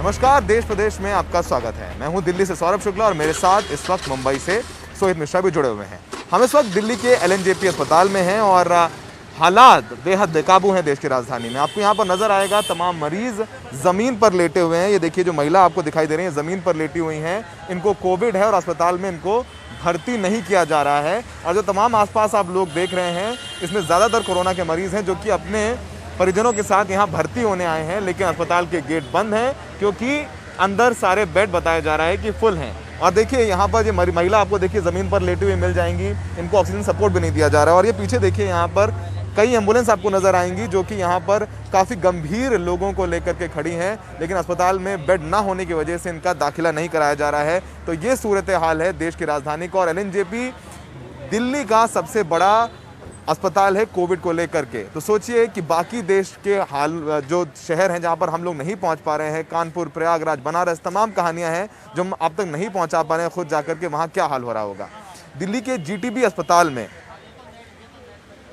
नमस्कार, देश प्रदेश में आपका स्वागत है। मैं हूं दिल्ली से सौरभ शुक्ला और मेरे साथ इस वक्त मुंबई से सोहित मिश्रा भी जुड़े हुए हैं। हम इस वक्त दिल्ली के LNJP अस्पताल में हैं और हालात बेहद बेकाबू हैं देश की राजधानी में। आपको यहाँ पर नजर आएगा तमाम मरीज जमीन पर लेटे हुए हैं। ये देखिए, जो महिला आपको दिखाई दे रही है जमीन पर लेटी हुई हैं, इनको कोविड है और अस्पताल में इनको भर्ती नहीं किया जा रहा है। और जो तमाम आसपास आप लोग देख रहे हैं, इसमें ज़्यादातर कोरोना के मरीज़ हैं जो कि अपने परिजनों के साथ यहाँ भर्ती होने आए हैं, लेकिन अस्पताल के गेट बंद हैं क्योंकि अंदर सारे बेड बताया जा रहा है कि फुल हैं। और देखिए, यहाँ पर ये महिला आपको देखिए ज़मीन पर लेटी हुई मिल जाएंगी, इनको ऑक्सीजन सपोर्ट भी नहीं दिया जा रहा है। और ये पीछे देखिए, यहाँ पर कई एम्बुलेंस आपको नज़र आएंगी जो कि यहाँ पर काफ़ी गंभीर लोगों को लेकर के खड़ी हैं, लेकिन अस्पताल में बेड ना होने की वजह से इनका दाखिला नहीं कराया जा रहा है। तो ये सूरत हाल है देश की राजधानी का। और LNJP दिल्ली का सबसे बड़ा अस्पताल है कोविड को लेकर के। तो सोचिए कि बाकी देश के हाल, जो शहर हैं जहां पर हम लोग नहीं पहुंच पा रहे हैं, कानपुर, प्रयागराज, बनारस, तमाम कहानियां हैं जो हम अब तक नहीं पहुंचा पा रहे हैं, खुद जाकर के वहां क्या हाल हो रहा होगा। दिल्ली के GTB अस्पताल में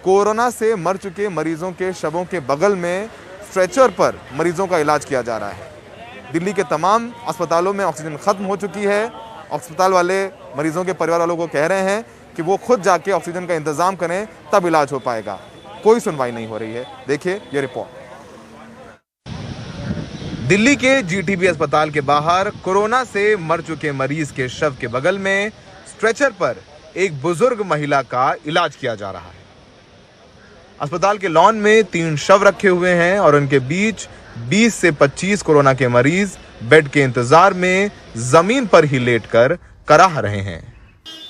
कोरोना से मर चुके मरीजों के शवों के बगल में स्ट्रेचर पर मरीजों का इलाज किया जा रहा है। दिल्ली के तमाम अस्पतालों में ऑक्सीजन खत्म हो चुकी है। अस्पताल वाले मरीजों के परिवार वालों को कह रहे हैं कि वो खुद जाके ऑक्सीजन का इंतजाम करें, तब इलाज हो पाएगा। कोई सुनवाई नहीं हो रही है। देखिए ये रिपोर्ट। दिल्ली के GTB अस्पताल के बाहर कोरोना से मर चुके मरीज के शव के बगल में स्ट्रेचर पर एक बुजुर्ग महिला का इलाज किया जा रहा है। अस्पताल के लॉन में 3 शव रखे हुए हैं और उनके बीच 20 से 25 कोरोना के मरीज बेड के इंतजार में जमीन पर ही लेटकर कराह रहे हैं।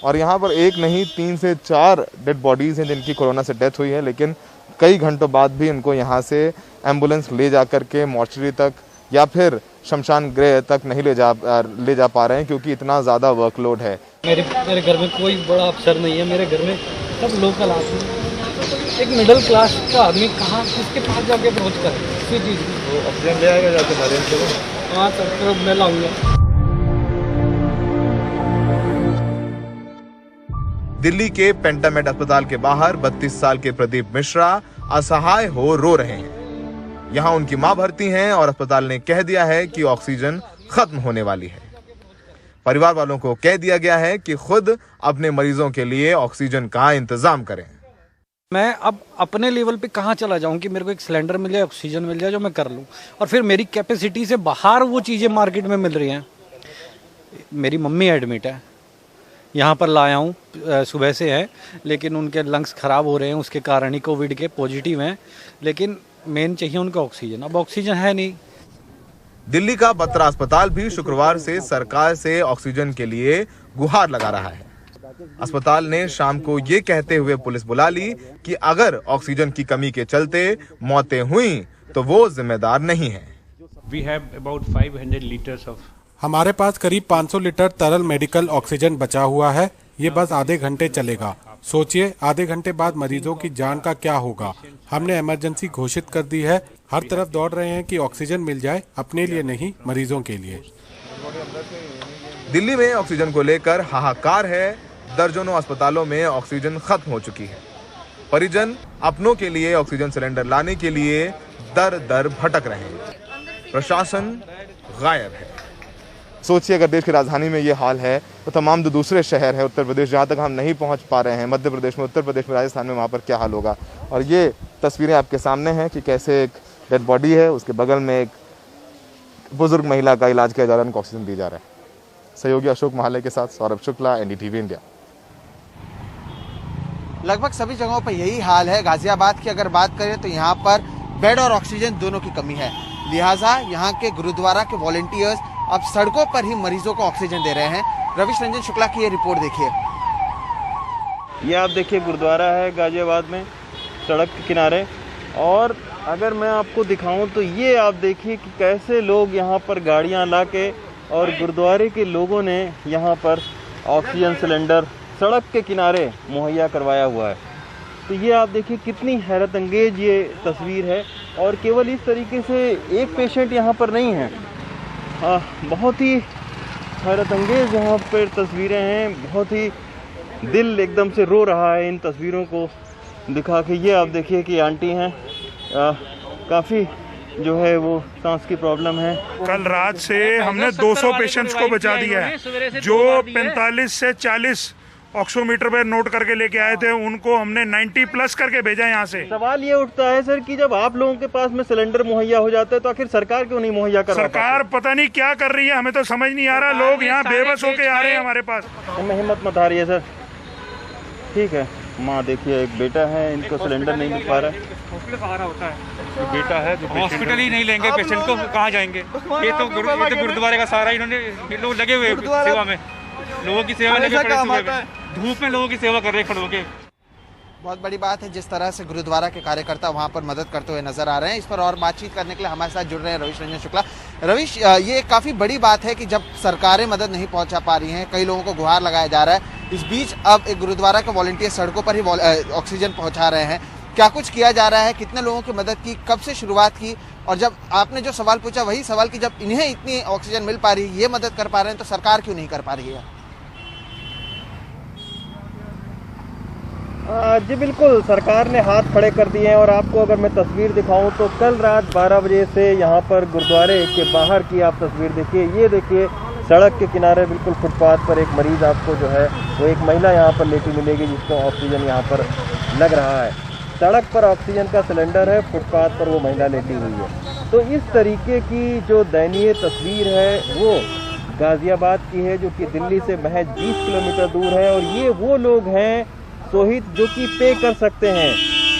और यहाँ पर एक नहीं 3 से 4 डेड बॉडीज़ हैं जिनकी कोरोना से डेथ हुई है, लेकिन कई घंटों बाद भी इनको यहाँ से एम्बुलेंस ले जा कर के मॉर्चरी तक या फिर शमशान गृह तक नहीं ले जा पा रहे हैं क्योंकि इतना ज़्यादा वर्कलोड है। मेरे घर में कोई बड़ा अफसर नहीं है। मेरे घर में सब लोकल आदमी, एक मिडिल क्लास का आदमी कहाँ किसके पास जाके अप्रोच करे किसी चीज़ की। ऑक्सीजन ले आएगा जाके मरीज को। हाँ सर, तो मैं लाऊंगा। दिल्ली के पेंटामेड अस्पताल के बाहर 32 साल के प्रदीप मिश्रा असहाय हो रो रहे हैं। यहाँ उनकी मां भर्ती हैं और अस्पताल ने कह दिया है कि ऑक्सीजन खत्म होने वाली है। परिवार वालों को कह दिया गया है कि खुद अपने मरीजों के लिए ऑक्सीजन का इंतजाम करें। मैं अब अपने लेवल पे कहाँ चला जाऊँ कि मेरे को एक सिलेंडर मिल जाए, ऑक्सीजन मिल जाए जो मैं कर लूँ, और फिर मेरी कैपेसिटी से बाहर वो चीज़ें मार्केट में मिल रही हैं। मेरी मम्मी एडमिट है, यहाँ पर लाया हूँ, सुबह से है, लेकिन उनके लंग्स ख़राब हो रहे हैं, उसके कारण ही कोविड के पॉजिटिव हैं, लेकिन मेन चाहिए उनको ऑक्सीजन। अब ऑक्सीजन है नहीं। दिल्ली का बत्रा अस्पताल भी शुक्रवार से सरकार से ऑक्सीजन के लिए गुहार लगा रहा है। अस्पताल ने शाम को ये कहते हुए पुलिस बुला ली कि अगर ऑक्सीजन की कमी के चलते मौतें हुई तो वो जिम्मेदार नहीं है। We have about 500 liters of हमारे पास करीब 500 लीटर तरल मेडिकल ऑक्सीजन बचा हुआ है। ये बस आधे घंटे चलेगा। सोचिए, आधे घंटे बाद मरीजों की जान का क्या होगा। हमने इमरजेंसी घोषित कर दी है। हर तरफ दौड़ रहे हैं कि ऑक्सीजन मिल जाए, अपने लिए नहीं, मरीजों के लिए। दिल्ली में ऑक्सीजन को लेकर हाहाकार है। दर्जनों अस्पतालों में ऑक्सीजन खत्म हो चुकी है। परिजन अपनों के लिए ऑक्सीजन सिलेंडर लाने के लिए दर दर भटक रहे हैं। प्रशासन गायब है। सोचिए, अगर देश की राजधानी में ये हाल है तो तमाम जो दूसरे शहर है, उत्तर प्रदेश जहाँ तक हम नहीं पहुँच पा रहे हैं, मध्य प्रदेश में, उत्तर प्रदेश में, राजस्थान में, वहाँ पर क्या हाल होगा। और ये तस्वीरें आपके सामने हैं कि कैसे एक डेड बॉडी है, उसके बगल में एक बुजुर्ग महिला का इलाज किया जा रहा है, उनको ऑक्सीजन दी जा रहा है। सहयोगी अशोक महाले के साथ सौरभ शुक्ला, NDTV इंडिया। लगभग सभी जगहों पर यही हाल है। गाजियाबाद की अगर बात करें तो यहाँ पर बेड और ऑक्सीजन दोनों की कमी है, लिहाजा यहाँ के गुरुद्वारा के वॉलंटियर्स अब सड़कों पर ही मरीजों को ऑक्सीजन दे रहे हैं। रविश रंजन शुक्ला की ये रिपोर्ट देखिए। ये आप देखिए, गुरुद्वारा है गाजियाबाद में, सड़क के किनारे। और अगर मैं आपको दिखाऊं तो ये आप देखिए कि कैसे लोग यहाँ पर गाड़ियाँ ला के और गुरुद्वारे के लोगों ने यहाँ पर ऑक्सीजन सिलेंडर सड़क के किनारे मुहैया करवाया हुआ है। तो ये आप देखिए कितनी हैरत अंगेज ये तस्वीर है। और केवल इस तरीके से एक पेशेंट यहाँ पर नहीं है, बहुत ही हैरत अंगेज यहाँ पर तस्वीरें हैं। बहुत ही दिल एकदम से रो रहा है इन तस्वीरों को दिखा के। ये आप देखिए कि आंटी हैं, काफ़ी जो है वो सांस की प्रॉब्लम है। कल रात से हमने 200 पेशेंट्स को बचा दिया है। जो 45 से 40 ऑक्सीमीटर पे नोट करके लेके आए थे उनको हमने 90 प्लस करके भेजा यहाँ से। सवाल ये उठता है सर कि जब आप लोगों के पास में सिलेंडर मुहैया हो जाता है तो आखिर सरकार क्यों नहीं मुहैया कर रही है? सरकार पता नहीं क्या कर रही है, हमें तो समझ नहीं आ रहा। लोग यहाँ बेबस होके आ रहे हैं हमारे पास। हमें हिम्मत मत हारिए सर। ठीक है माँ, देखिए एक बेटा है, इनको सिलेंडर नहीं मिल पा रहा है। बेटा है जो हॉस्पिटल ही नहीं लेंगे पेशेंट को, कहाँ जाएंगे? ये तो गुरुद्वारे का सारा इन्होंने लोग लगे हुए सेवा में, लोगों की सेवा लगे पड़े हुए, धूप में लोगों की सेवा कर रहे हैं खड़े होके। बहुत बड़ी बात है जिस तरह से गुरुद्वारा के कार्यकर्ता वहां पर मदद करते हुए नजर आ रहे हैं। इस पर और बातचीत करने के लिए हमारे साथ जुड़ रहे हैं रवीश रंजन शुक्ला। रवीश, ये काफी बड़ी बात है कि जब सरकारें मदद नहीं पहुंचा पा रही हैं, कई लोगों को गुहार लगाया जा रहा है, इस बीच अब एक गुरुद्वारा के वॉलंटियर सड़कों पर ही ऑक्सीजन पहुंचा रहे हैं। क्या कुछ किया जा रहा है? कितने लोगों की मदद की, कब से शुरुआत की? और जब आपने जो सवाल पूछा वही सवाल कि जब इन्हें इतनी ऑक्सीजन मिल पा रही है, ये मदद कर पा रहे हैं, तो सरकार क्यों नहीं कर पा रही है? जी बिल्कुल, सरकार ने हाथ खड़े कर दिए हैं। और आपको अगर मैं तस्वीर दिखाऊं तो कल रात 12 बजे से यहाँ पर गुरुद्वारे के बाहर की आप तस्वीर देखिए। ये देखिए सड़क के किनारे बिल्कुल फुटपाथ पर एक मरीज आपको जो है वो एक महिला यहाँ पर लेटी मिलेगी जिसको ऑक्सीजन यहाँ पर लग रहा है। सड़क पर ऑक्सीजन का सिलेंडर है, फुटपाथ पर वो महिला लेटी हुई है। तो इस तरीके की जो दयनीय तस्वीर है वो गाज़ियाबाद की है, जो कि दिल्ली से महज 20 किलोमीटर दूर है। और ये वो लोग हैं सोहित जो कि पे कर सकते हैं,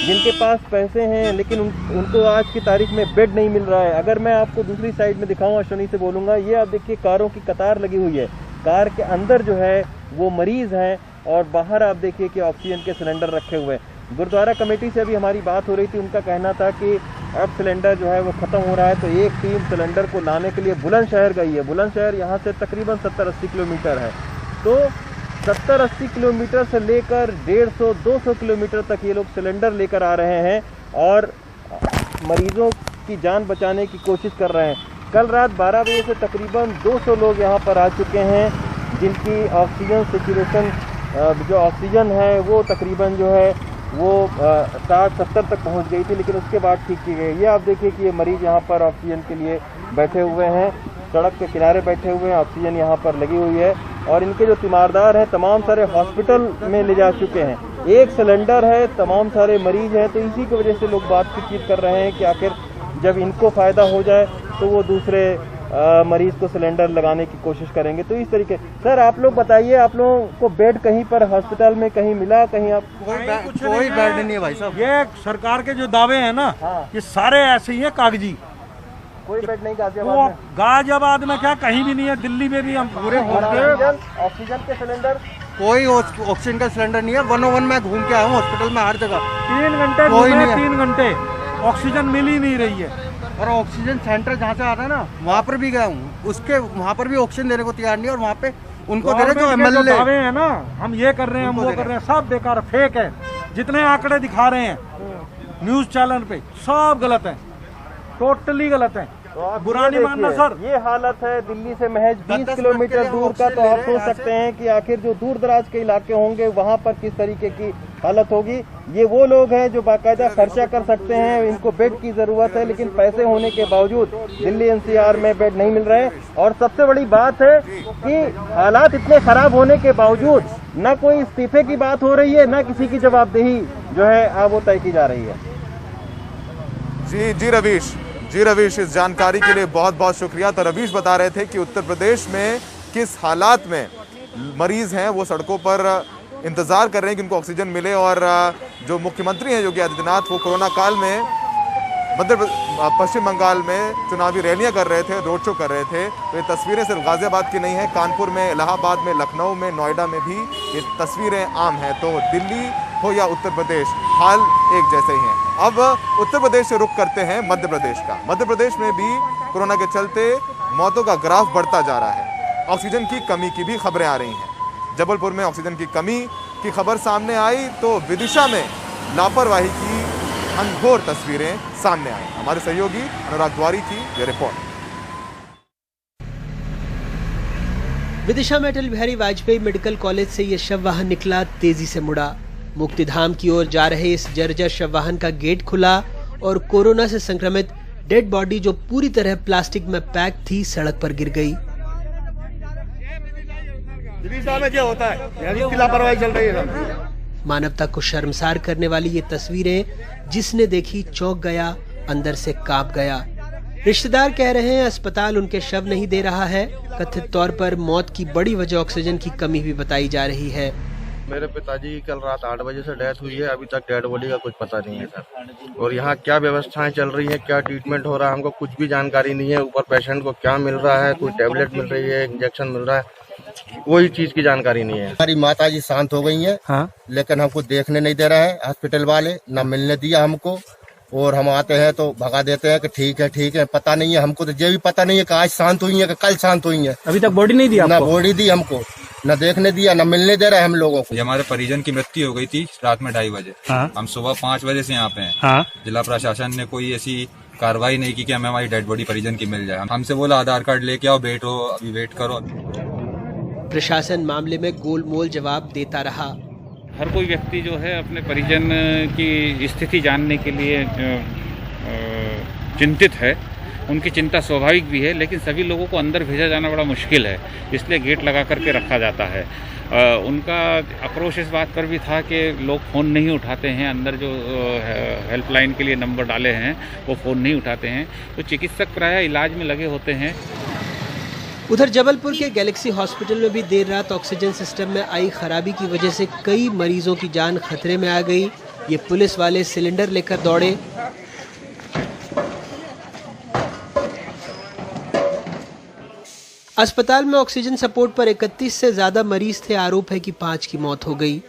जिनके पास पैसे हैं, लेकिन उनको आज की तारीख में बेड नहीं मिल रहा है। अगर मैं आपको दूसरी साइड में दिखाऊं, अश्विनी से बोलूँगा, ये आप देखिए कारों की कतार लगी हुई है। कार के अंदर जो है वो मरीज़ हैं और बाहर आप देखिए कि ऑक्सीजन के सिलेंडर रखे हुए हैं। गुरुद्वारा कमेटी से अभी हमारी बात हो रही थी, उनका कहना था कि अब सिलेंडर जो है वो ख़त्म हो रहा है, तो एक टीम सिलेंडर को लाने के लिए बुलंदशहर गई है। बुलंदशहर यहाँ से तकरीबन 70-80 किलोमीटर है। तो 70-80 किलोमीटर से लेकर 150-200 किलोमीटर तक ये लोग सिलेंडर लेकर आ रहे हैं और मरीजों की जान बचाने की कोशिश कर रहे हैं। कल रात 12 बजे से तकरीबन 200 लोग यहाँ पर आ चुके हैं, जिनकी ऑक्सीजन सिचुएशन जो ऑक्सीजन है वो तकरीबन जो है वो 60-70 तक पहुँच गई थी, लेकिन उसके बाद ठीक की गई। ये आप देखिए कि ये मरीज़ यहाँ पर ऑक्सीजन के लिए बैठे हुए हैं, सड़क के किनारे बैठे हुए हैं, ऑक्सीजन यहाँ पर लगी हुई है। और इनके जो तीमारदार हैं तमाम सारे हॉस्पिटल में ले जा चुके हैं। एक सिलेंडर है, तमाम सारे मरीज हैं, तो इसी की वजह से लोग बातचीत कर रहे हैं कि आखिर जब इनको फ़ायदा हो जाए तो वो दूसरे मरीज को सिलेंडर लगाने की कोशिश करेंगे। तो इस तरीके सर आप लोग बताइए, आप लोगों को बेड कहीं पर हॉस्पिटल में कहीं मिला? कहीं आप कोई बेड नहीं है भाई साहब। ये सरकार के जो दावे हैं ना, ये सारे ऐसे ही हैं कागजी। कोई बेड नहीं गाजियाबाद में क्या कहीं भी नहीं है, दिल्ली में भी हम पूरे ऑक्सीजन के सिलेंडर, कोई ऑक्सीजन का सिलेंडर नहीं है। 101 में घूम के आया हूँ हॉस्पिटल में, हर जगह 3 घंटे कोई नहीं, 3 घंटे ऑक्सीजन मिल ही नहीं रही है। और ऑक्सीजन सेंटर जहाँ से आता है ना, वहाँ पर भी गया हूँ, उसके वहाँ पर भी ऑक्सीजन देने को तैयार नहीं है। और वहाँ पे उनको दे रहे जो MLA दावे हैं ना, हम ये कर रहे हैं, हम वो कर रहे हैं, सब बेकार फेक है। जितने आंकड़े दिखा रहे हैं न्यूज चैनल पे सब गलत है, टोटली गलत है। बुरा नहीं मानना सर। ये हालत है दिल्ली से महज 20 किलोमीटर दूर का। तो आप सोच सकते हैं कि आखिर जो दूर दराज के इलाके होंगे वहाँ पर किस तरीके की हालत होगी। ये वो लोग हैं जो बाकायदा खर्चा कर सकते हैं, इनको बेड की जरूरत है, लेकिन पैसे होने के बावजूद दिल्ली NCR में बेड नहीं मिल रहे। और सबसे बड़ी बात है कि हालात इतने खराब होने के बावजूद न कोई इस्तीफे की बात हो रही है, न किसी की जवाबदेही जो है वो तय की जा रही है। जी रवीश, इस जानकारी के लिए बहुत बहुत शुक्रिया। तो रवीश बता रहे थे कि उत्तर प्रदेश में किस हालात में मरीज हैं, वो सड़कों पर इंतजार कर रहे हैं कि उनको ऑक्सीजन मिले। और जो मुख्यमंत्री हैं योगी आदित्यनाथ, वो कोरोना काल में पश्चिम बंगाल में चुनावी रैलियां कर रहे थे, रोड शो कर रहे थे। तो ये तस्वीरें सिर्फ गाजियाबाद की नहीं है, कानपुर में, इलाहाबाद में, लखनऊ में, नोएडा में भी ये तस्वीरें आम हैं। तो दिल्ली हो या उत्तर प्रदेश, हाल एक जैसे ही हैं। अब उत्तर प्रदेश से रुख करते हैं मध्य प्रदेश का। मध्य प्रदेश में भी कोरोना के चलते मौतों का ग्राफ बढ़ता जा रहा है। ऑक्सीजन की कमी की भी खबरें आ रही हैं। जबलपुर में ऑक्सीजन की कमी की खबर सामने आई तो विदिशा में लापरवाही की घनघोर तस्वीरें सामने आई। हमारे सहयोगी अनुराग द्वारी की यह रिपोर्ट। विदिशा में अटल बिहारी वाजपेयी मेडिकल कॉलेज से यह शव वाहन निकला, तेजी से मुड़ा। मुक्तिधाम की ओर जा रहे इस जर्जर शव वाहन का गेट खुला और कोरोना से संक्रमित डेड बॉडी जो पूरी तरह प्लास्टिक में पैक थी सड़क पर गिर गई। मानवता को शर्मसार करने वाली ये तस्वीरें जिसने देखी चौंक गया, अंदर से कांप गया। रिश्तेदार कह रहे हैं अस्पताल उनके शव नहीं दे रहा है। कथित तौर पर मौत की बड़ी वजह ऑक्सीजन की कमी भी बताई जा रही है। मेरे पिताजी की कल रात 8 बजे से डेथ हुई है, अभी तक डेड बॉडी का कुछ पता नहीं है सर। और यहाँ क्या व्यवस्थाएं चल रही है, क्या ट्रीटमेंट हो रहा है, हमको कुछ भी जानकारी नहीं है। ऊपर पेशेंट को क्या मिल रहा है, कोई टैबलेट मिल रही है, इंजेक्शन मिल रहा है, कोई चीज की जानकारी नहीं है। हमारी माता जी शांत हो गई है, हाँ? लेकिन हमको देखने नहीं दे रहा है हॉस्पिटल वाले, न मिलने दिया हमको। और हम आते हैं तो भगा देते हैं कि ठीक है, पता नहीं है हमको। तो ये भी पता नहीं है कि आज शांत हुई है कि कल शांत हुई है। अभी तक बॉडी नहीं दी आपको? ना बॉडी दी हमको, न देखने दिया, न मिलने दे रहा है हम लोगों को। हमारे परिजन की मृत्यु हो गई थी रात में 2:30 बजे। हाँ? हम सुबह 5 बजे से यहाँ पे हैं। हाँ? जिला प्रशासन ने कोई ऐसी कार्रवाई नहीं की कि हमें हमारी डेड बॉडी परिजन की मिल जाए। हमसे बोला आधार कार्ड लेके आओ, वेट हो, अभी वेट करो। प्रशासन मामले में गोलमोल जवाब देता रहा। हर कोई व्यक्ति जो है अपने परिजन की स्थिति जानने के लिए चिंतित है। उनकी चिंता स्वाभाविक भी है, लेकिन सभी लोगों को अंदर भेजा जाना बड़ा मुश्किल है, इसलिए गेट लगा करके रखा जाता है। उनका आक्रोश इस बात पर भी था कि लोग फ़ोन नहीं उठाते हैं, अंदर जो हेल्पलाइन के लिए नंबर डाले हैं वो फ़ोन नहीं उठाते हैं, तो चिकित्सक प्रायः इलाज में लगे होते हैं। उधर जबलपुर के गैलेक्सी हॉस्पिटल में भी देर रात ऑक्सीजन सिस्टम में आई खराबी की वजह से कई मरीजों की जान खतरे में आ गई। ये पुलिस वाले सिलेंडर लेकर दौड़े। अस्पताल में ऑक्सीजन सपोर्ट पर 31 से ज्यादा मरीज थे। आरोप है कि 5 की मौत हो गई।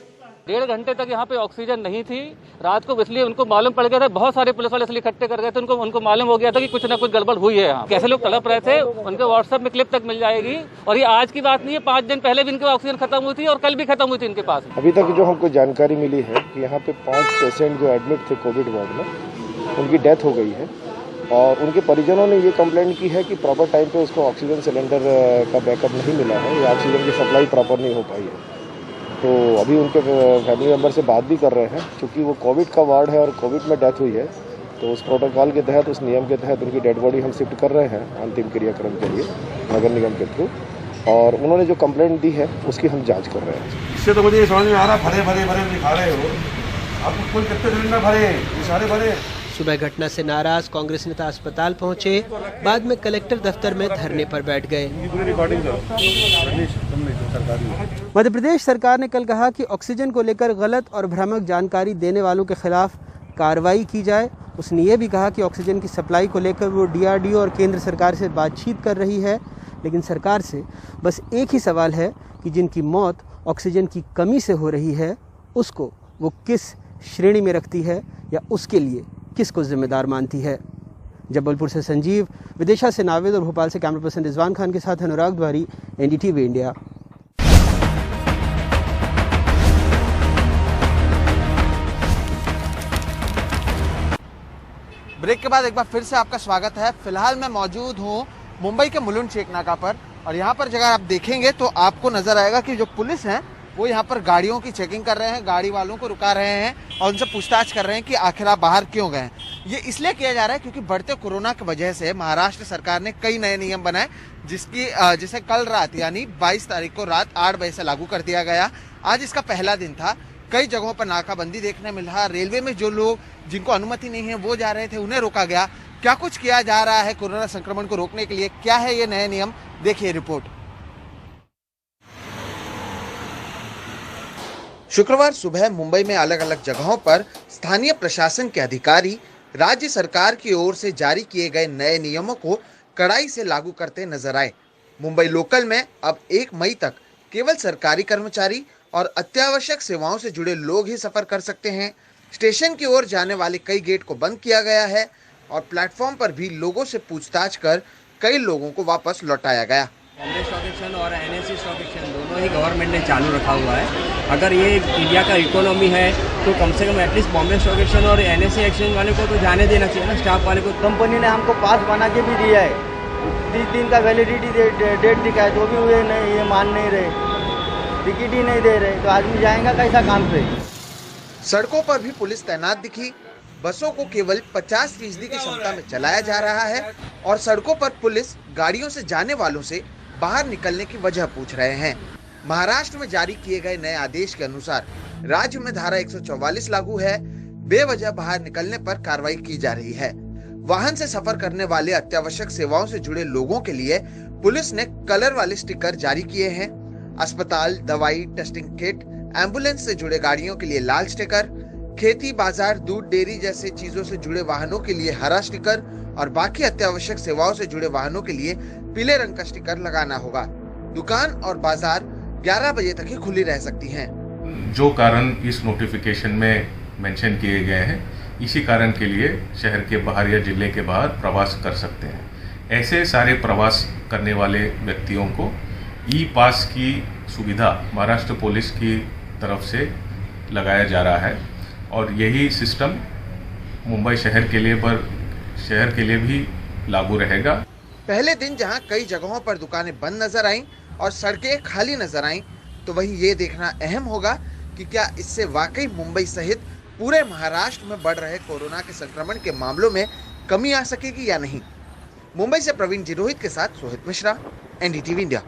1.5 घंटे तक यहाँ पे ऑक्सीजन नहीं थी रात को, इसलिए उनको मालूम पड़ गया था। बहुत सारे पुलिस वाले इसलिए इकट्ठे कर गए थे, उनको मालूम हो गया था कि कुछ ना कुछ गड़बड़ हुई है यहाँ। कैसे लोग तड़प रहे थे, उनके व्हाट्सएप में क्लिप तक मिल जाएगी। और ये आज की बात नहीं है, 5 दिन पहले भी इनकी ऑक्सीजन खत्म हुई थी और कल भी खत्म हुई थी इनके पास। अभी तक जो हमको जानकारी मिली है कि यहाँ पे 5 पेशेंट जो एडमिट थे कोविड वार्ड में, उनकी डेथ हो गई है। और उनके परिजनों ने ये कंप्लेंट की है कि प्रॉपर टाइम पे उसको ऑक्सीजन सिलेंडर का बैकअप नहीं मिला है, या ऑक्सीजन की सप्लाई प्रॉपर नहीं हो पाई है। तो अभी उनके फैमिली मेम्बर से बात भी कर रहे हैं, क्योंकि वो कोविड का वार्ड है और कोविड में डेथ हुई है, तो उस प्रोटोकॉल के तहत, उस नियम के तहत उनकी डेड बॉडी हम शिफ्ट कर रहे हैं अंतिम क्रियाक्रम के लिए नगर निगम के थ्रू। और उन्होंने जो कंप्लेंट दी है उसकी हम जाँच कर रहे हैं। इससे तो मुझे समझ में आ रहा, भरे दिखा रहे हो आपको, कुल कितने सिलेंडर भरे हैं? ये सारे भरे। सुबह घटना से नाराज कांग्रेस नेता अस्पताल पहुंचे, बाद में कलेक्टर दफ्तर में धरने पर बैठ गए। मध्य प्रदेश सरकार ने कल कहा कि ऑक्सीजन को लेकर गलत और भ्रामक जानकारी देने वालों के खिलाफ कार्रवाई की जाए। उसने ये भी कहा कि ऑक्सीजन की सप्लाई को लेकर वो DRDO और केंद्र सरकार से बातचीत कर रही है, लेकिन सरकार से बस एक ही सवाल है कि जिनकी मौत ऑक्सीजन की कमी से हो रही है उसको वो किस श्रेणी में रखती है या उसके लिए किसको जिम्मेदार मानती है। जबलपुर से संजीव, विदिशा से नावेद और भोपाल से कैमरा पर्सन रिजवान खान के साथ अनुराग द्वारी, NDTV इंडिया। ब्रेक के बाद एक बार फिर से आपका स्वागत है। फिलहाल मैं मौजूद हूँ मुंबई के मुलुंड चेक नाका पर, और यहाँ पर जगह आप देखेंगे तो आपको नजर आएगा कि जो पुलिस है वो यहाँ पर गाड़ियों की चेकिंग कर रहे हैं, गाड़ी वालों को रुका रहे हैं और उनसे पूछताछ कर रहे हैं कि आखिर आप बाहर क्यों गए। ये इसलिए किया जा रहा है क्योंकि बढ़ते कोरोना की वजह से महाराष्ट्र सरकार ने कई नए नियम बनाए, जिसे कल रात यानी 22 तारीख को रात 8 बजे से लागू कर दिया गया। आज इसका पहला दिन था। कई जगहों पर नाकाबंदी देखने मिल रहा। रेलवे में जो लोग जिनको अनुमति नहीं है वो जा रहे थे, उन्हें रोका गया। क्या कुछ किया जा रहा है कोरोना संक्रमण को रोकने के लिए, क्या है ये नए नियम, देखिए रिपोर्ट। शुक्रवार सुबह मुंबई में अलग अलग जगहों पर स्थानीय प्रशासन के अधिकारी राज्य सरकार की ओर से जारी किए गए नए नियमों को कड़ाई से लागू करते नजर आए। मुंबई लोकल में अब 1 मई तक केवल सरकारी कर्मचारी और अत्यावश्यक सेवाओं से जुड़े लोग ही सफर कर सकते हैं। स्टेशन की ओर जाने वाले कई गेट को बंद किया गया है और प्लेटफॉर्म पर भी लोगों से पूछताछ कर कई लोगों को वापस लौटाया गया। बॉम्बे स्टॉक एक्सचेंज और NSE स्टॉक एक्सचेंज दोनों ही गवर्नमेंट ने चालू रखा हुआ है। अगर ये इंडिया का इकोनॉमी है तो कम से कम एटलीस्ट बॉम्बे स्टॉक एक्सचेंज और NSE एक्सचेंज वाले को तो जाने देना चाहिए ना, स्टाफ वाले को। कंपनी ने हमको पास बना के भी दिया है, 30 दिन का वैलिडिटी डेट दिखा है, तो भी हुए नहीं, ये मान नहीं रहे, टिकट ही नहीं दे रहे, तो आदमी जाएगा कैसा काम पे। सड़कों पर भी पुलिस तैनात दिखी। बसों को केवल 50% की क्षमता में चलाया जा रहा है और सड़कों पर पुलिस गाड़ियों से जाने वालों से बाहर निकलने की वजह पूछ रहे हैं। महाराष्ट्र में जारी किए गए नए आदेश के अनुसार राज्य में धारा 144 लागू है। बेवजह बाहर निकलने पर कार्रवाई की जा रही है। वाहन से सफर करने वाले अत्यावश्यक सेवाओं से जुड़े लोगों के लिए पुलिस ने कलर वाले स्टिकर जारी किए हैं। अस्पताल, दवाई, टेस्टिंग किट, एम्बुलेंस से जुड़े गाड़ियों के लिए लाल स्टिकर, खेती, बाजार, दूध, डेयरी जैसे चीजों से जुड़े वाहनों के लिए हरा स्टिकर और बाकी अत्यावश्यक सेवाओं से जुड़े वाहनों के लिए पीले रंग का स्टिकर लगाना होगा। दुकान और बाजार 11 बजे तक ही खुली रह सकती हैं। जो कारण इस नोटिफिकेशन में मेंशन किए गए हैं, इसी कारण के लिए शहर के बाहर या जिले के बाहर प्रवास कर सकते हैं। ऐसे सारे प्रवास करने वाले व्यक्तियों को ई पास की सुविधा महाराष्ट्र पुलिस की तरफ से लगाया जा रहा है और यही सिस्टम मुंबई शहर के लिए भी लागू रहेगा। पहले दिन जहां कई जगहों पर दुकानें बंद नजर आईं और सड़कें खाली नजर आईं, तो वहीं ये देखना अहम होगा कि क्या इससे वाकई मुंबई सहित पूरे महाराष्ट्र में बढ़ रहे कोरोना के संक्रमण के मामलों में कमी आ सकेगी या नहीं। मुंबई से प्रवीण जिरोहित के साथ सोहित मिश्रा, NDTV इंडिया।